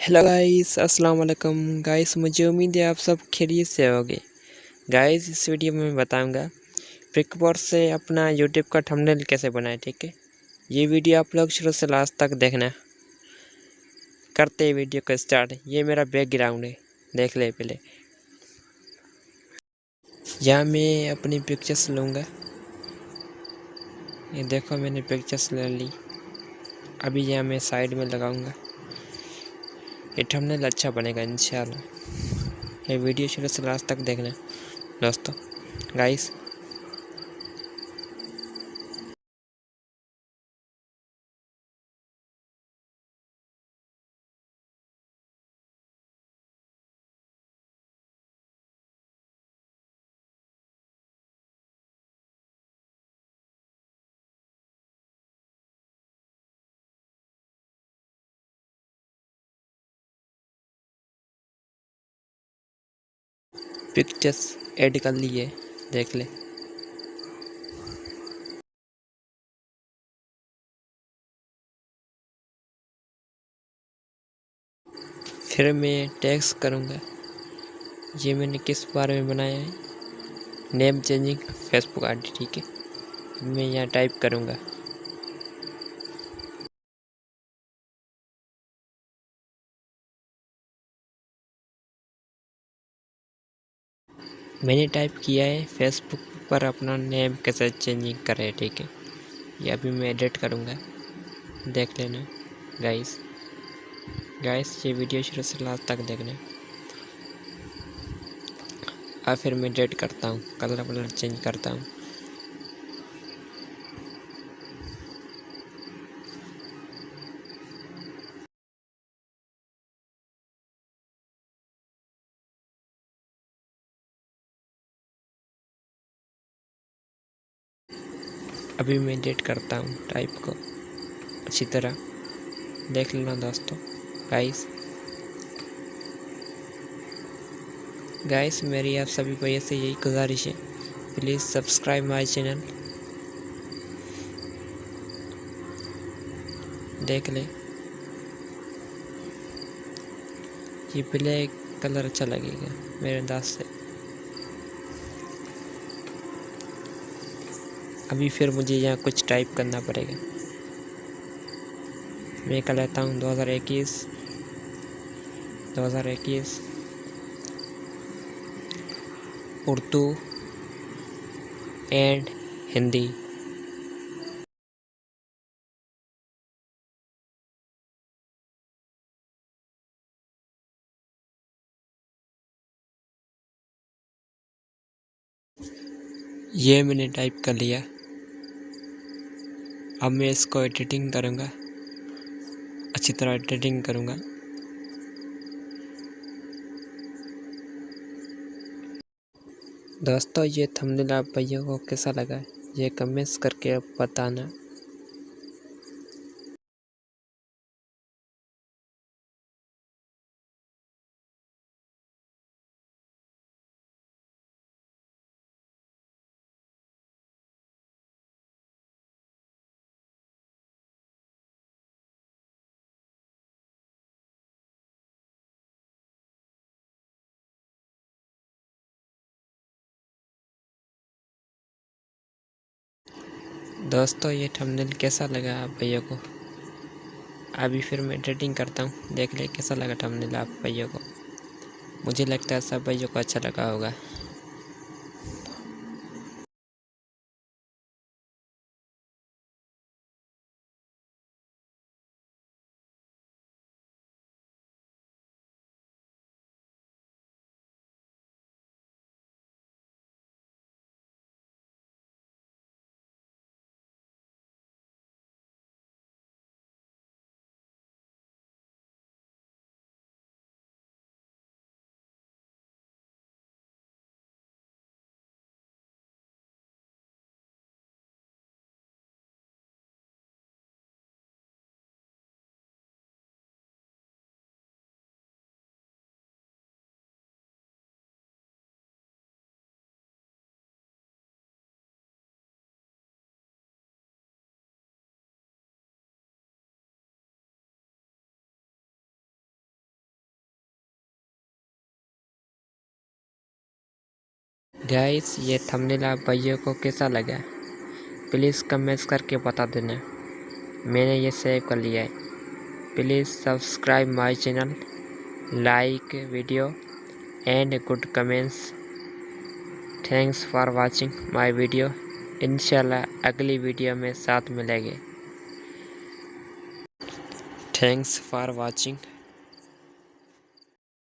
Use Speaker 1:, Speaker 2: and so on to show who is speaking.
Speaker 1: Hello guys, अस्सलाम वालेकुम guys. मुझे उम्मीद है आप सब खैरियत से होगे। गाइस, इस वीडियो में मैं बताऊंगा पिकआर्ट से अपना यूट्यूब का थंबनेल कैसे बनाएं। ठीक है, ये वीडियो आप लोग शुरू से लास्ट तक देखना। करते हैं वीडियो को स्टार्ट। ये मेरा बैकग्राउंड है, देख ले पहले। यहाँ मैं अपनी पिक्चर्स लूँगा। ये देखो, मैंने पिक्चर्स ले ली। अभी यहाँ मैं साइड में लगाऊंगा। ये थंबनेल अच्छा बनेगा इंशाल्लाह। ये वीडियो शुरू से लास्ट तक देखना दोस्तों। गाइस, पिक्चर्स ऐड कर लिए, देख ले। फिर मैं टैक्स करूँगा। ये मैंने किस बारे में बनाया है, नेम चेंजिंग फेसबुक आईडी। ठीक है, मैं यहाँ टाइप करूँगा। मैंने टाइप किया है फेसबुक पर अपना नेम कैसे चेंजिंग करें। ठीक है, ये अभी मैं एडिट करूँगा, देख लेना गाइस। ये वीडियो शुरू से लास्ट तक देखना। अब फिर मैं एडिट करता हूँ, कलर चेंज करता हूँ। अभी मैं एडिट करता हूँ टाइप को अच्छी तरह, देख लेना दोस्तों। गाइस, मेरी आप सभी को ऐसे यही गुजारिश है, प्लीज़ सब्सक्राइब माय चैनल। देख ले, ये ब्लैक कलर अच्छा लगेगा मेरे अंदाज से। अभी फिर मुझे यहाँ कुछ टाइप करना पड़ेगा। मैं कर लेता हूँ 2021 उर्दू एंड हिंदी। ये मैंने टाइप कर लिया। अब मैं इसको एडिटिंग करूँगा, अच्छी तरह एडिटिंग करूँगा। दोस्तों, ये थंबनेल आप भैया को कैसा लगा, ये कमेंट्स करके आप बताना। दोस्तों, ये थंबनेल कैसा लगा आप भैया को। अभी फिर मैं एडिटिंग करता हूँ, देख ले कैसा लगा थंबनेल आप भैया को। मुझे लगता है सब भैया को अच्छा लगा होगा। गाइस ये थंबनेल आप भाइयों को कैसा लगा प्लीज़ कमेंट्स करके बता देना। मैंने ये सेव कर लिया है। Please subscribe my channel, like video and good comments. Thanks for watching my video. इंशाल्लाह अगली वीडियो में साथ मिलेंगे। Thanks for watching.